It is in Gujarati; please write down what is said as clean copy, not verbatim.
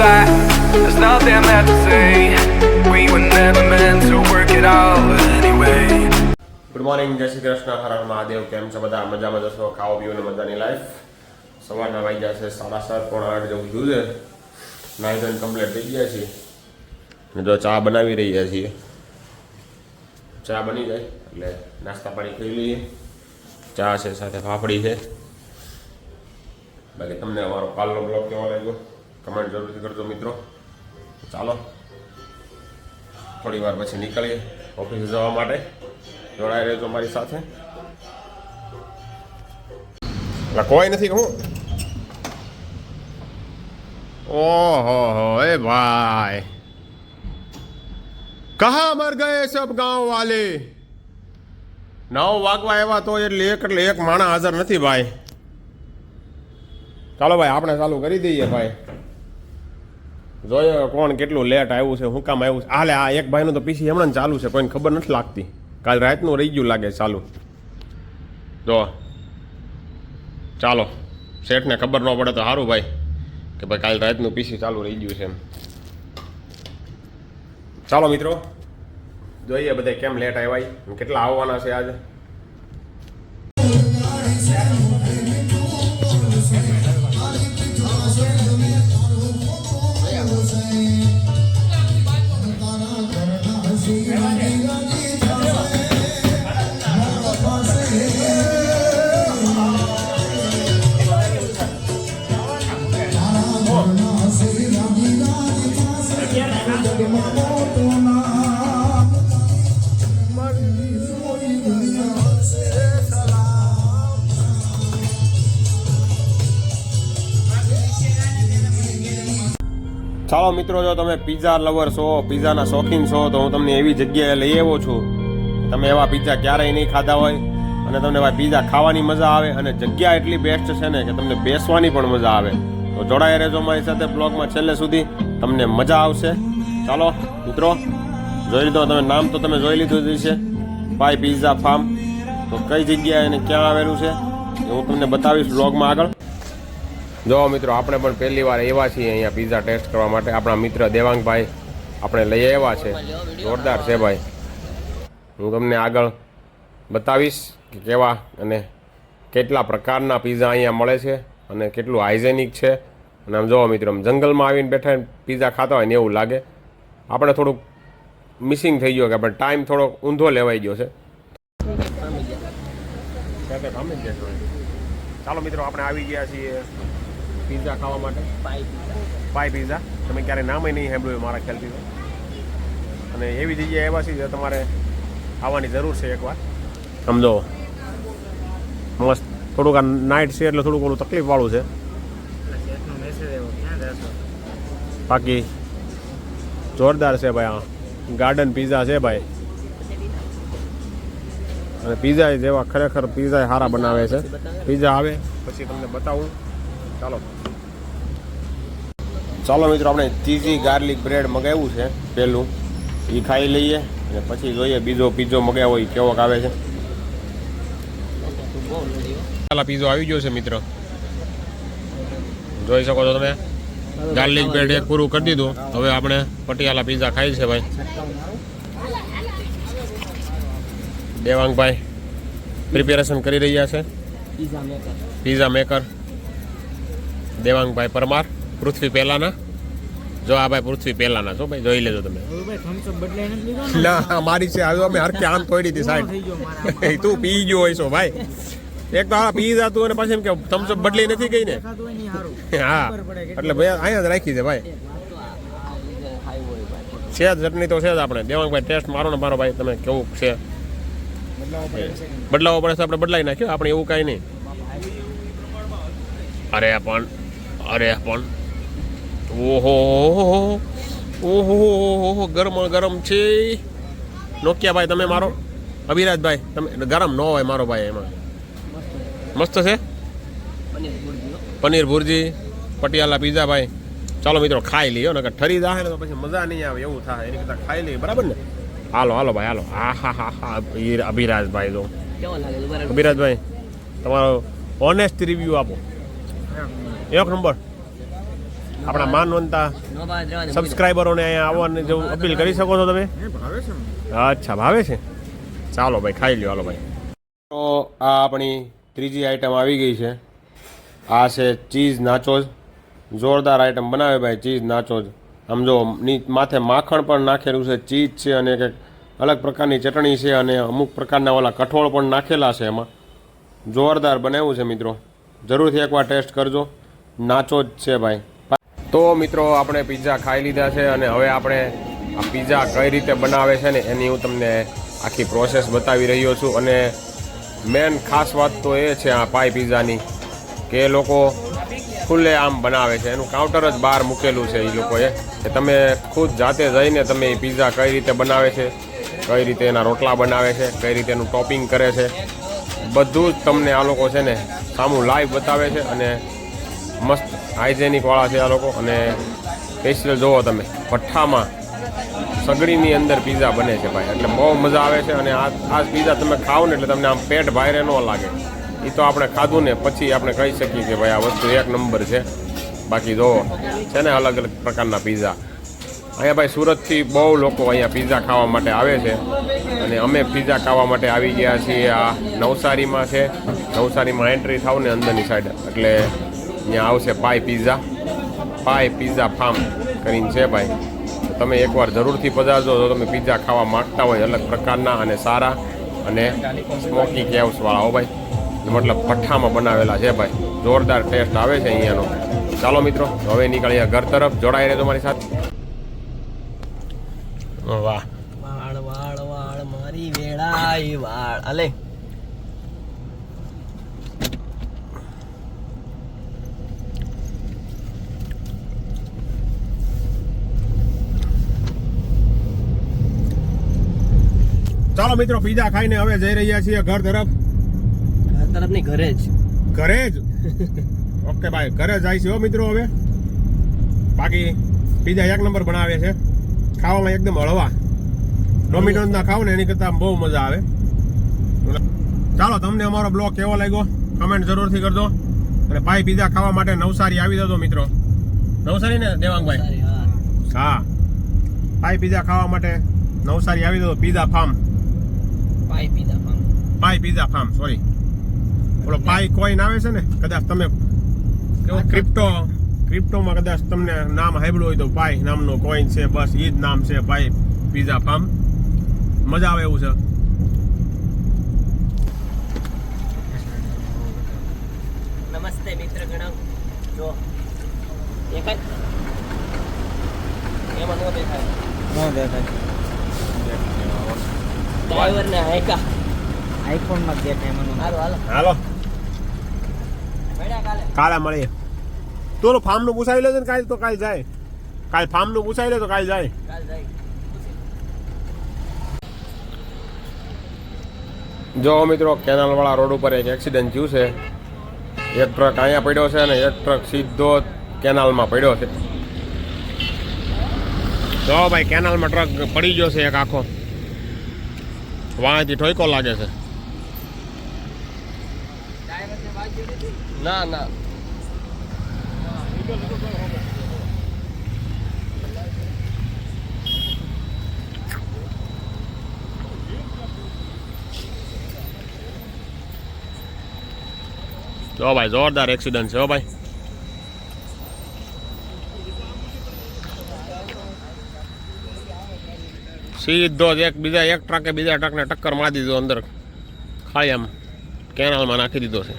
that there's nothing left to say. We were never meant to work it out anyway. Good morning, જય શ્રી કૃષ્ણ, હર હર મહાદેવ. કેમ છો બધા? મજામાં જશો? ખાઓ પીઓ ને મજાની લાઈફ. સવારના વાગ્યા છે 7:30 પોણા 8 જેવું થયું છે. નાઈ ધોઈને કમ્પ્લીટ થઈ ગયા છીએ ને જો ચા બનાવી રહ્યા છીએ. ચા બની જાય એટલે નાસ્તા પાણી કરી લઈએ. ચા છે, સાથે ફાફડી છે. બાકી તમને અમારો કાલનો બ્લોગ કેવો લાગ્યો કમેન્ટ જરૂરથી કરજો મિત્રો. ચાલો થોડી વાર પછી નીકળીએ ઓફિસે જવા માટે. જોડાઈ રહેજો મારી સાથે. એટલે કોઈ નથી કહું. ઓહો એ ભાઈ, કહા મર ગયે સબ ગાંવ વાલે. 9 વાગવા આવ્યા તો એટલે એક માણસ હાજર નથી ભાઈ. ચાલો ભાઈ આપણે ચાલુ કરી દઈએ ભાઈ. જોઈએ કોણ કેટલું લેટ આવ્યું છે, શું કામ આવ્યું છે. હાલે આ એક ભાઈનું તો પીસી હમણાં ચાલુ છે, કોઈને ખબર નથી લાગતી. કાલ રાતનું રહી ગયું લાગે ચાલુ. જો ચાલો શેઠને ખબર ન પડે તો સારું ભાઈ કે ભાઈ કાલ રાતનું પીસી ચાલુ રહી ગયું છે એમ. ચાલો મિત્રો જોઈએ બધા કેમ લેટ આવ્યા, કેટલા આવવાના છે આજે. ચાલો મિત્રો, જો તમે પિઝા લવર છો, પિઝાના શોખીન છો, તો હું તમને એવી જગ્યાએ લઈ આવ્યો છું. તમે એવા પિઝા ક્યારેય નહીં ખાધા હોય અને તમને ભાઈ પિઝા ખાવાની મજા આવે અને જગ્યા એટલી બેસ્ટ છે ને કે તમને બેસવાની પણ મજા આવે. તો જોડાઈ રહેજો મારી સાથે બ્લોગમાં છેલ્લે સુધી, તમને મજા આવશે. ચાલો મિત્રો જોઈ લીધો તમે, નામ તો તમે જોઈ લીધું જ છે, ભાઈ પિઝા ફાર્મ. તો કઈ જગ્યાએ અને ક્યાં આવેલું છે એ હું તમને બતાવીશ બ્લોગમાં આગળ. જો મિત્રો આપણે પણ પહેલી વાર આવ્યા છીએ અહીંયા પિઝા ટેસ્ટ કરવા માટે. આપણા મિત્ર દેવાંગભાઈ આપણે લઈ આવ્યા છે, જોરદાર છે ભાઈ. હું તમને આગળ બતાવીશ કે કેવા અને કેટલા પ્રકારના પિઝા અહીંયા મળે છે અને કેટલું હાઇજેનિક છે. અને આમ જોવો મિત્રો, જંગલમાં આવીને બેઠા પિઝા ખાતા હોય ને એવું લાગે. આપણે થોડુંક મિસિંગ થઈ ગયો કે આપણે ટાઈમ થોડો ઊંધો લેવાઈ ગયો છે. ચાલો મિત્રો આપણે આવી ગયા છીએ પિઝા ખાવા માટે. પાઈ પિઝા, તમે ક્યારે નામ નહીં સાંભળ્યું મારા ખ્યાલથી. અને એવી જગ્યાએ આવ્યા છીએ તમારે આવવાની જરૂર છે એકવાર. સમજો મસ્ત. થોડુંક આ નાઇટ છે એટલે થોડુંક ઓલું તકલીફવાળું છે. બાકી જોરદાર છે ભાઈ. આ ગાર્ડન પિઝા છે ભાઈ. અને પિઝા જેવા ખરેખર પિઝા સારા બનાવે છે. પિઝા આવે પછી તમને બતાવું. ચાલો મિત્રો આપણે ચીઝી ગાર્લિક બ્રેડ મગાવ્યું છે પહેલું, એ ખાઈ લઈએ અને પછી જોઈએ બીજો પીઝો મગાવ્યો એ કેવો આવે છે. પીઝો આવી ગયો છે મિત્રો, જોઈ શકો છો તમે. ગાર્લિક બ્રેડ એક પૂરું કરી દીધું. હવે આપણે પટિયાલા પીઝા ખાઈ છે ભાઈ. દેવાંગભાઈ પ્રિપેરેશન કરી રહ્યા છે. પીઝા મેકર દેવાંગભાઈ પરમાર, પૃથ્વી પહેલાના. જો આ ભાઈ પૃથ્વી પહેલાના છો ભાઈ, જોઈ લેજો તમે. ના મારી છે આવ્યો, અમે હરખે આમ તોડી હતી સાહેબ. તું પી ગયો હોય છો ભાઈ. એક તો આ પી જતું અને પછી એમ કે થમ્સઅપ બદલી નથી ગઈ ને. હા એટલે ભાઈ અહીંયા જ રાખી છે ભાઈ. છે ચટણી તો છે જ. આપણે દેવાંગભાઈ ટેસ્ટ મારો ને મારો ભાઈ, તમે કેવું છે. બદલાવો પડે છે, આપણે બદલાઈ નાખ્યો. આપણે એવું કાંઈ નહીં. અરે પણ ઓહો ઓહો ગરમ ગરમ છે. નોકિયાભાઈ તમે મારો, અભિરાજભાઈ તમે ગરમ ન હોય મારો ભાઈ. એમાં મસ્ત છે પનીર ભુરજી પટિયાલા પીઝા ભાઈ. ચાલો મિત્રો ખાઈ લઈએ ને, ઠરી જાય ને તો પછી મજા નહીં આવે એવું થાય. એની કરતાં ખાઈ લઈએ, બરાબર ને. હાલો હાલો ભાઈ હાલો. હા અભિરાજભાઈ જો અભિરાજભાઈ તમારો ઓનેસ્ટ રિવ્યુ આપો. એક નંબર આપણા માનવંતા સબસ્ક્રાઈબરોને અહીંયા આવવાની જેવું અપીલ કરી શકો છો તમે? અચ્છા, ભાવે છે. ચાલો ભાઈ, ખાઈ લ્યો. હાલો ભાઈ. તો આ આપણી ત્રીજી આઈટમ આવી ગઈ છે. આ છે ચીઝ નાચોઝ. જોરદાર આઈટમ બનાવે ભાઈ, ચીઝ નાચોઝ. આમ જો માથે માખણ પણ નાખેલું છે, ચીઝ છે અને કંઈક અલગ પ્રકારની ચટણી છે અને અમુક પ્રકારના ઓલા કઠોળ પણ નાખેલા છે એમાં. જોરદાર બનાવ્યું છે મિત્રો, જરૂરથી એકવાર ટેસ્ટ કરજો. નાચોઝ છે ભાઈ. તો મિત્રો આપણે પિઝા ખાઈ લીધા છે અને હવે આપણે આ પિઝા કઈ રીતે બનાવે છે ને એની હું તમને આખી પ્રોસેસ બતાવી રહ્યો છું. અને મેન ખાસ વાત તો એ છે આ પાઈ પિઝાની કે એ લોકો ખુલ્લે આમ બનાવે છે. એનું કાઉન્ટર જ બહાર મૂકેલું છે એ લોકોએ, કે તમે ખુદ જાતે જઈને તમે એ પિઝા કઈ રીતે બનાવે છે, કઈ રીતે એના રોટલા બનાવે છે, કઈ રીતે એનું ટોપિંગ કરે છે, બધું જ તમને આ લોકો છે ને સામું લાઈવ બતાવે છે. અને મસ્ત હાઇજેનિકવાળા છે આ લોકો. અને સ્પેશિયલ જુઓ તમે, ભઠ્ઠામાં સગડીની અંદર પિઝા બને છે ભાઈ, એટલે બહુ મજા આવે છે. અને આ પિઝા તમે ખાઓ ને એટલે તમને આમ પેટ ભારે ન લાગે. એ તો આપણે ખાધું ને પછી આપણે કહી શકીએ કે ભાઈ આ વસ્તુ એક નંબર છે. બાકી જુઓ છે ને અલગ અલગ પ્રકારના પિઝા. અહીંયા ભાઈ સુરતથી બહુ લોકો અહીંયા પિઝા ખાવા માટે આવે છે. અને અમે પિઝા ખાવા માટે આવી ગયા છીએ. આ નવસારીમાં છે. નવસારીમાં એન્ટ્રી થાવ ને અંદરની સાઈડ એટલે અહીંયા આવશે પાઈ પિઝા ફાર્મ કરીને છે ભાઈ. તમે એકવાર જરૂરથી પધારજો જો તમે પિઝા ખાવા માગતા હોય અલગ પ્રકારના અને સારા અને સ્મોકી કેવ્સવાળા. હો ભાઈ, મતલબ ભઠ્ઠામાં બનાવેલા છે ભાઈ. જોરદાર ટેસ્ટ આવે છે અહીંયાનો. ચાલો મિત્રો, હવે નીકળીએ ઘર તરફ. જોડાઈ રહેજો મારી સાથે. વાહ, વાળ વાળ વાળ મારી વેળાઈ વાળ. અલે ચાલો મિત્રો, પિઝા ખાઈને હવે જઈ રહ્યા છીએ ઘર તરફ. ઘર તરફ નહીં, ઘરે જ. ઓકે ભાઈ, ઘરે જાય છે હો મિત્રો હવે. બાકી પિઝા એક નંબર બનાવે છે, ખાવામાં એકદમ હળવા. ડોમિનોઝના ખાવ ને એની કરતાં બહુ મજા આવે. ચાલો, તમને અમારો બ્લોગ કેવો લાગ્યો કમેન્ટ જરૂરથી કરજો. અને પાઈ પિઝા ખાવા માટે નવસારી આવી જજો મિત્રો. નવસારી ને દેવાંગભાઈ? હા, પાઈ પિઝા ખાવા માટે નવસારી આવી જજો. પિઝા ફાર્મ, પાઈ પિઝા ફાર્મ, સોરી. ઓલો પાઈ કોઈન આવે છે ને, કદાચ તમે કેવો ક્રિપ્ટોમાં કદાચ તમને નામ સાંભળ્યું હોય તો પાઈ નામનો કોઈન છે. બસ એ જ નામ છે, પાઈ પિઝા ફાર્મ. મજા આવે એવું છે. નમસ્તે મિત્ર ગણ. જો એક જ એમાં નો દેખાય. ડ્રાઈવર ને હાઈકા આઈફોન માં દેખાય મને. હાલો કાલે મળીએ. તો ફાર્મ નું પૂછાવી લેજો ને કાલે. તો કાલે જાય. કાલે ફાર્મ નું પૂછાવી લે તો કાલે જાય. જો મિત્રો, કેનાલ વાળા રોડ ઉપર એક એક્સિડન્ટ થયું છે. એક ટ્રક અહીંયા પડ્યો છે અને એક ટ્રક સીધો કેનાલમાં પડ્યો છે. જો ભાઈ, કેનાલમાં ટ્રક પડી ગયો છે એક આખો. વાંથી ઠોકો લાગે છે. ના ના, જો ભાઈ, જોરદાર એક્સિડન્ટ છે. હો ભાઈ, સીધો જ એક ટ્રકે બીજા ટ્રકને ટક્કર મારી દીધો, અંદર ખાલી આમ કેનાલમાં નાખી દીધો છે.